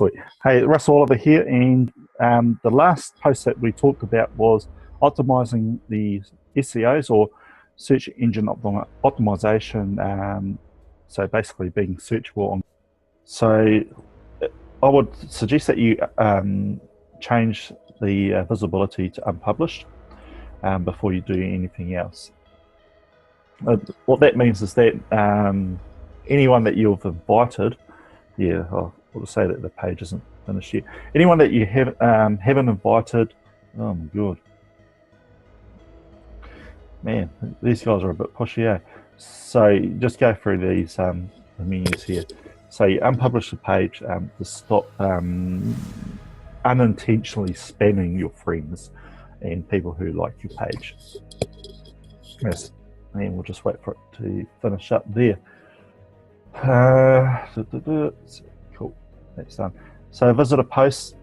Sweet. Hey, Russell Oliver here, and the last post that we talked about was optimizing the SEOs, or search engine optimization. So basically being searchable on. So I would suggest that you change the visibility to unpublished before you do anything else. What that means is that anyone that you've invited, I'll say that the page isn't finished yet. Anyone that you haven't invited, oh my god, man, these guys are a bit pushy, eh? So just go through these the menus here. So you unpublish the page to stop unintentionally spamming your friends and people who like your page. Yes, and we'll just wait for it to finish up there. Cool, that's done. So visitor posts.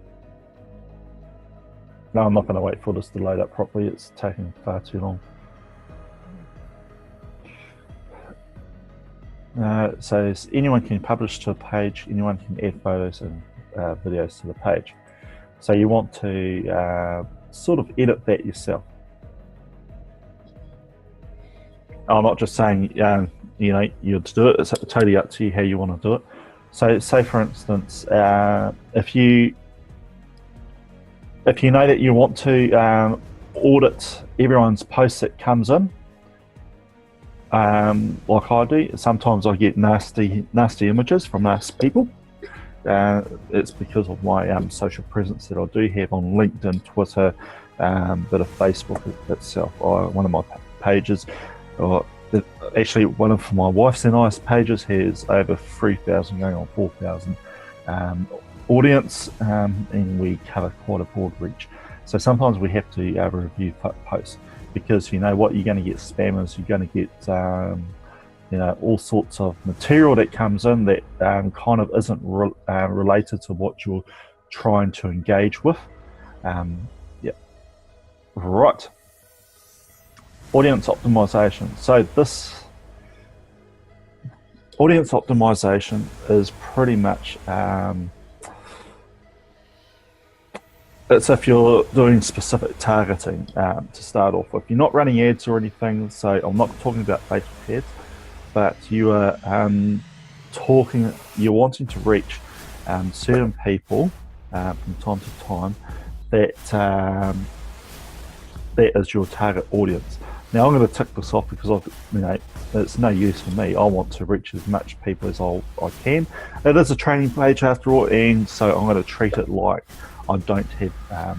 No, I'm not going to wait for this to load up properly. It's taking far too long. So anyone can publish to a page, anyone can add photos and videos to the page. So you want to sort of edit that yourself. I'm not just saying, you'd do it. It's totally up to you how you want to do it. So say for instance, if you know that you want to audit everyone's post that comes in, like I do, sometimes I get nasty images from nasty people. It's because of my social presence that I do have on LinkedIn, Twitter, bit of Facebook itself. One of my pages, actually one of my wife's and I's pages has over 3,000 going on 4,000 audience, and we cover quite a broad reach. So sometimes we have to review posts, because you know what, you're going to get spammers, you're going to get all sorts of material that comes in that kind of isn't related to what you're trying to engage with. Right. Audience optimization. So this audience optimization is pretty much it's if you're doing specific targeting to start off with. You're not running ads or anything, so I'm not talking about Facebook ads, but you are you're wanting to reach certain people from time to time that that is your target audience. Now I'm going to tick this off because it's no use for me. I want to reach as much people as I can. It is a training page after all, and so I'm going to treat it like I don't have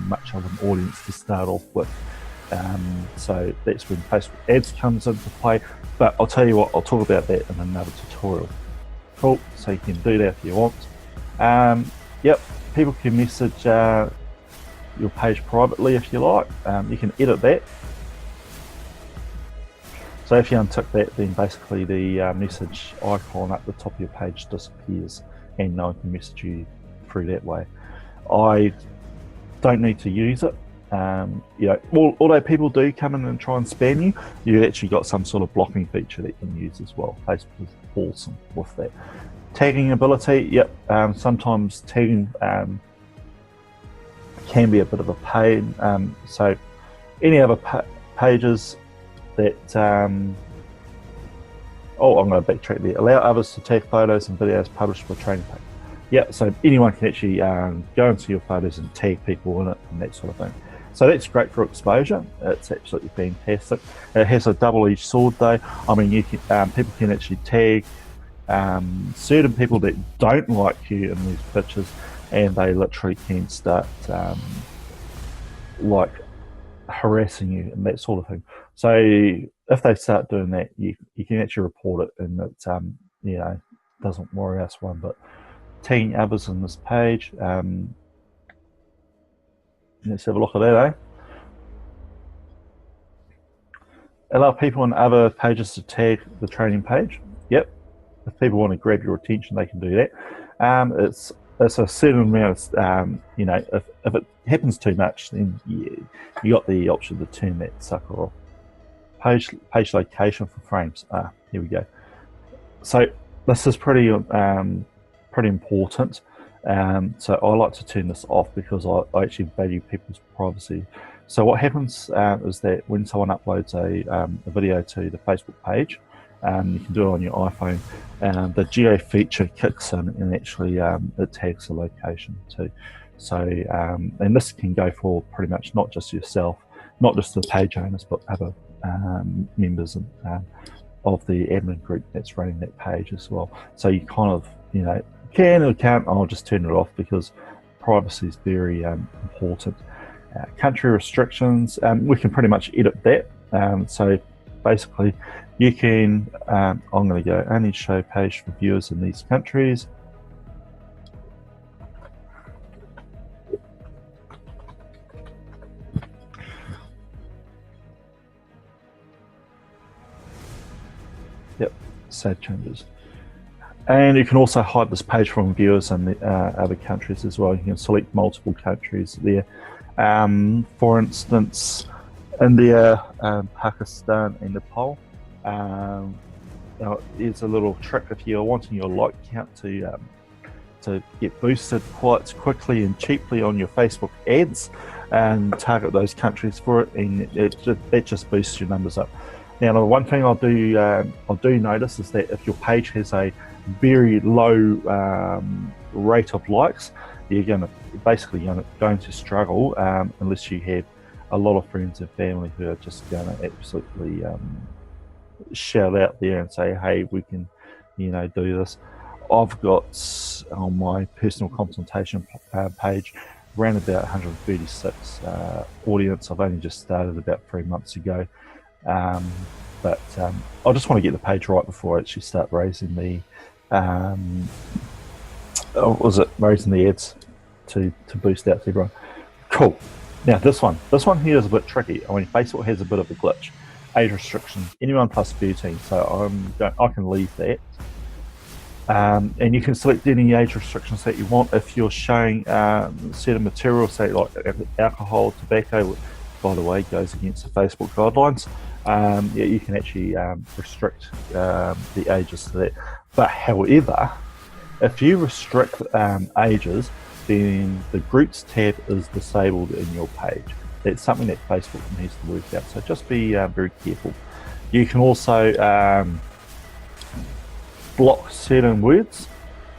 much of an audience to start off with. So that's when Facebook ads comes into play. But I'll tell you what, I'll talk about that in another tutorial. Cool, so you can do that if you want. People can message your page privately if you like. You can edit that. So if you untick that, then basically the message icon at the top of your page disappears and no one can message you through that way. I don't need to use it. Although people do come in and try and spam you, you've actually got some sort of blocking feature that you can use as well. Facebook is awesome with that. Tagging ability, sometimes tagging can be a bit of a pain. So any other pages that I'm going to backtrack there. Allow others to tag photos and videos published for training page. So anyone can actually go into your photos and tag people in it and that sort of thing. So that's great for exposure. It's absolutely fantastic. It has a double-edged sword though. I mean, people can actually tag certain people that don't like you in these pictures, and they literally can start harassing you and that sort of thing. So if they start doing that, you can actually report it, and it doesn't worry us one bit. Tagging others on this page. Let's have a look at that, eh? Allow people on other pages to tag the training page. If people want to grab your attention, they can do that. It's a certain amount of, if it happens too much, then you got the option to turn that sucker off. Page location for frames. Here we go. So this is pretty important. So I like to turn this off because I actually value people's privacy. So what happens is that when someone uploads a video to the Facebook page, you can do it on your iPhone, the geo feature kicks in and actually it tags the location too. So, and this can go for pretty much not just yourself, not just the page owners, but other members of the admin group that's running that page as well. So you kind of, can or can't, I'll just turn it off because privacy is very important. Country restrictions, we can pretty much edit that. So basically you can, I'm going to go only show page for viewers in these countries. Yep, save changes. And you can also hide this page from viewers in the, other countries as well. You can select multiple countries there. For instance, India, Pakistan, and Nepal. Here's a little trick if you're wanting your like count to get boosted quite quickly and cheaply on your Facebook ads, and target those countries for it, and it just boosts your numbers up. Now, the one thing I do notice is that if your page has a very low rate of likes, you're going to struggle unless you have a lot of friends and family who are just going to absolutely shout out there and say, hey, we can do this. I've got on my personal consultation page around about 136 audience. I've only just started about 3 months ago, but I just want to get the page right before I actually start raising the raising the ads to boost out to everyone. Cool. Now this one here is a bit tricky. I mean, Facebook has a bit of a glitch. Age restriction, anyone plus 13. So I can leave that. And you can select any age restrictions that you want if you're showing certain material, say like alcohol, tobacco. By the way, goes against the Facebook guidelines. Yeah, you can actually restrict the ages to that. But however, if you restrict ages, then the groups tab is disabled in your page. That's something that Facebook needs to work out. So just be very careful. You can also block certain words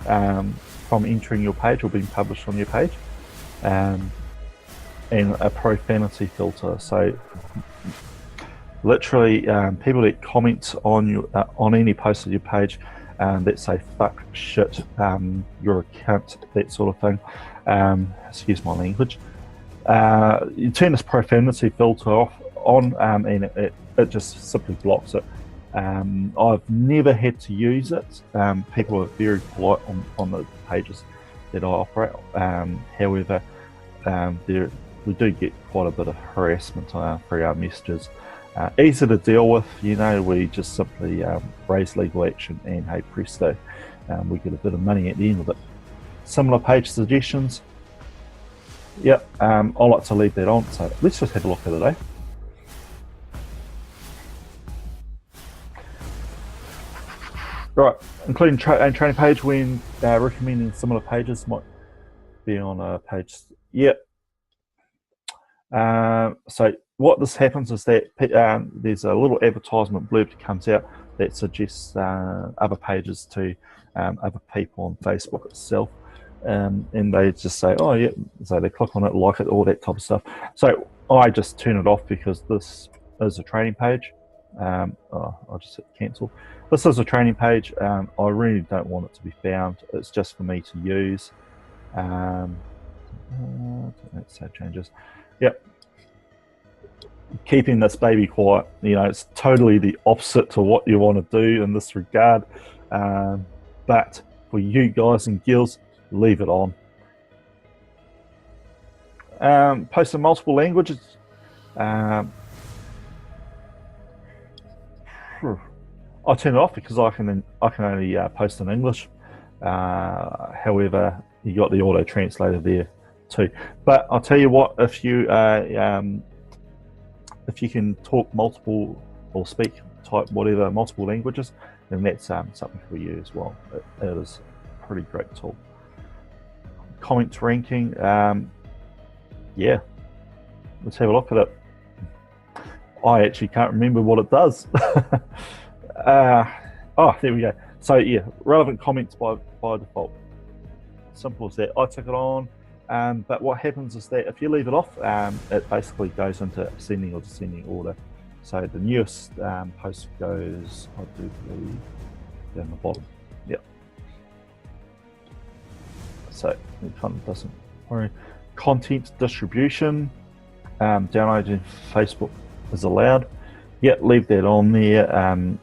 from entering your page or being published on your page, and a profanity filter. So literally, people that comment on any post of your page that say fuck, shit, you're a cunt, that sort of thing. Excuse my language. You turn this profanity filter on, and it just simply blocks it. I've never had to use it. People are very polite on the pages that I operate. However, we do get quite a bit of harassment through our messages. Easy to deal with, we just simply raise legal action, and hey presto, we get a bit of money at the end of it. Similar page suggestions. Yep, I like to leave that on, so let's just have a look at it, eh? Right, including training page when recommending similar pages might be on a page. Yep. So what this happens is that there's a little advertisement blurb that comes out that suggests other pages to other people on Facebook itself. And they just say, oh yeah, so they click on it, like it, all that type of stuff. So I just turn it off because this is a training page. I'll just hit cancel. This is a training page. I really don't want it to be found. It's just for me to use. Let's save changes. Yep. Keeping this baby quiet. It's totally the opposite to what you want to do in this regard. But for you guys and girls, leave it on. Post in multiple languages. I turn it off because I can only post in English. However, you got the auto translator there too. But I'll tell you what, if you can talk multiple or type whatever multiple languages, then that's something for you as well. It is a pretty great tool. comments ranking. Yeah, let's have a look at it. I actually can't remember what it does. Oh, there we go. So yeah, relevant comments by default. Simple as that. I took it on, but what happens is that if you leave it off, it basically goes into ascending or descending order. So the newest post goes, I do believe, down the bottom. Yep. So it kind of doesn't worry. Content distribution, downloading Facebook is allowed. Yeah, leave that on there.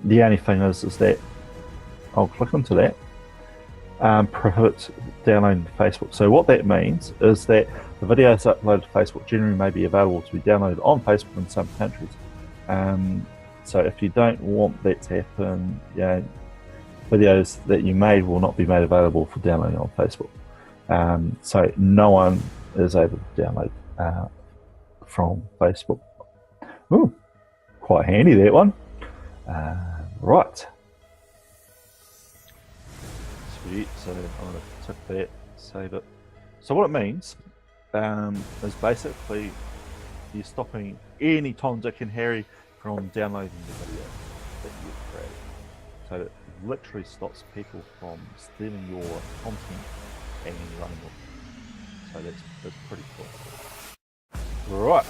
The only thing is that I'll click into that. Prohibits downloading to Facebook. So what that means is that the videos uploaded to Facebook generally may be available to be downloaded on Facebook in some countries. So if you don't want that to happen, videos that you made will not be made available for downloading on Facebook. So no one is able to download from Facebook. Ooh, quite handy that one. Right. Sweet. So I'm going to tick that, save it. So what it means is basically you're stopping any Tom, Dick and Harry from downloading the video that you've created. So it literally stops people from stealing your content and running it. So that's pretty cool. Right.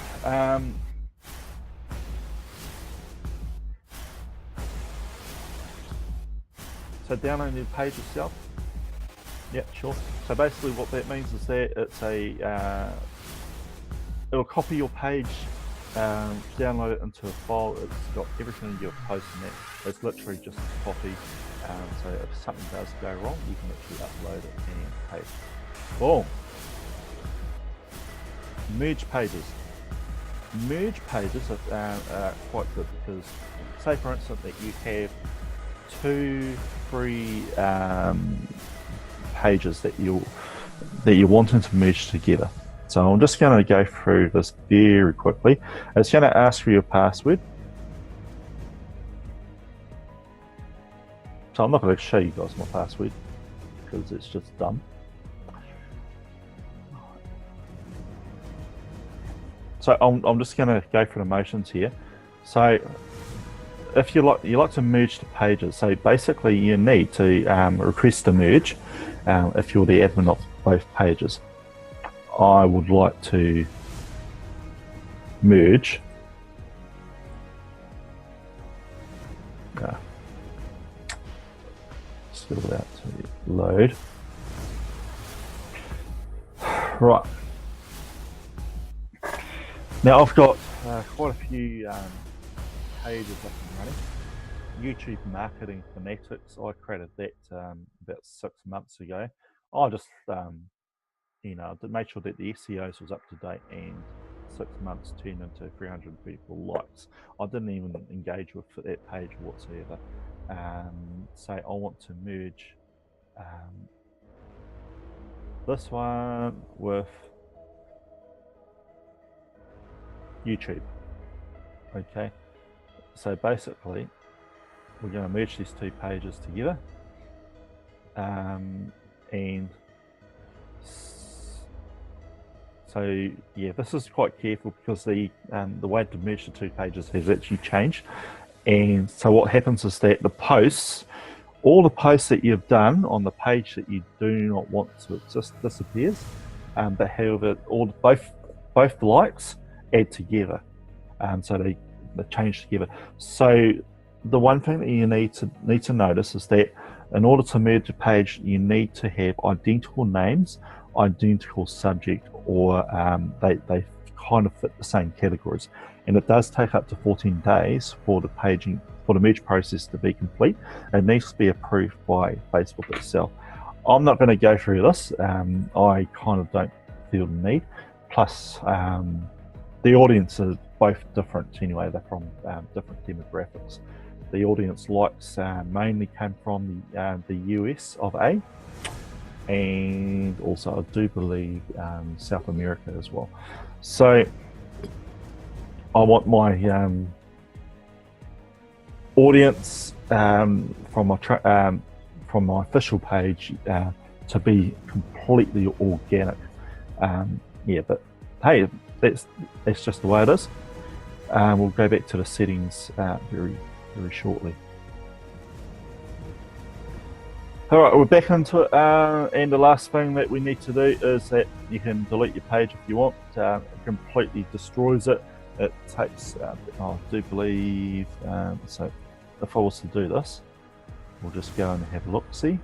So downloading the page itself. Yeah, sure. So basically what that means is that it's it'll copy your page, download it into a file. It's got everything you've posted in it. It's literally just a copy. So if something does go wrong, you can literally upload it and paste. Boom. Merge pages. Merge pages are quite good because, say for instance that you have 2 free pages that you're wanting to merge together. So I'm just going to go through this very quickly. It's going to ask for your password. So I'm not going to show you guys my password because it's just dumb. So I'm just going to go through the motions here. So if you like to merge the pages, so basically you need to request a merge if you're the admin of both pages. I would like to merge still about to load. Right. Now I've got quite a few pages up and running. YouTube Marketing Fanatics, I created that about 6 months ago. I just made sure that the SEOs was up to date, and 6 months turned into 300 people likes. I didn't even engage with that page whatsoever. So I want to merge this one with YouTube. Okay, so basically we're going to merge these 2 pages together, and so yeah, this is quite careful because the way to merge the 2 pages has actually changed. And so what happens is that all the posts that you've done on the page that you do not want to exist disappears, but however both the likes add together, so they change together. So the one thing that you need to notice is that in order to merge a page, you need to have identical names, identical subject, or they kind of fit the same categories. And it does take up to 14 days for the merge process to be complete. It needs to be approved by Facebook itself. I'm not going to go through this. I kind of don't feel the need. Plus, the audience is both different anyway. They're from different demographics. The audience likes mainly came from the US of A, and also I do believe South America as well. So I want my audience from my official page to be completely organic. Yeah, but hey, that's just the way it is. We'll go back to the settings very shortly. All right, we're back into it, and the last thing that we need to do is that you can delete your page if you want. It completely destroys it. It takes, I do believe, so if I was to do this, we'll just go and have a look, see.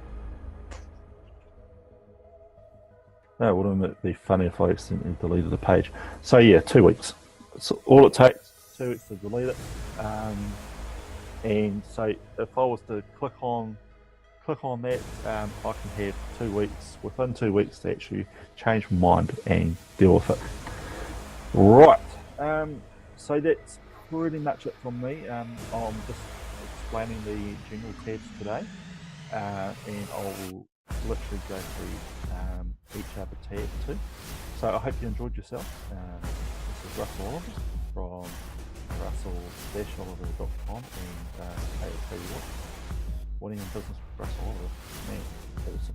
Oh, wouldn't it be funny if I accidentally deleted the page? So yeah, 2 weeks. So all it takes, 2 weeks to delete it. And so if I was to click on that, I can have 2 weeks, within 2 weeks, to actually change my mind and deal with it. Right, so that's pretty much it from me. I'm just explaining the general tabs today, and I'll literally go through each other tab too. So I hope you enjoyed yourself. This is Russell Oliver from russell-oliver.com, and hey, I'll tell you what, winning in business with Russell Oliver, man, that was